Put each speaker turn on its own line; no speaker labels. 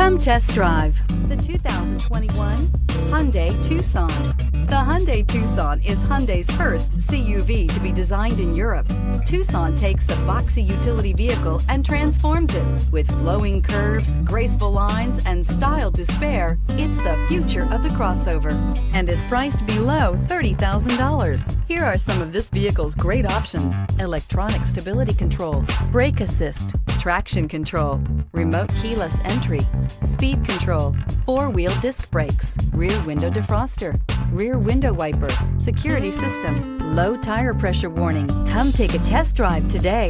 Come test drive the 2021 Hyundai Tucson. The Hyundai Tucson is Hyundai's first CUV to be designed in Europe. Tucson takes the boxy utility vehicle and transforms it. With flowing curves, graceful lines, and style to spare, it's the future of the crossover and is priced below $30,000. Here are some of this vehicle's great options: electronic stability control, brake assist, traction control, remote keyless entry, speed control, four-wheel disc brakes, rear window defroster, rear window wiper, security system, low tire pressure warning. Come take a test drive today.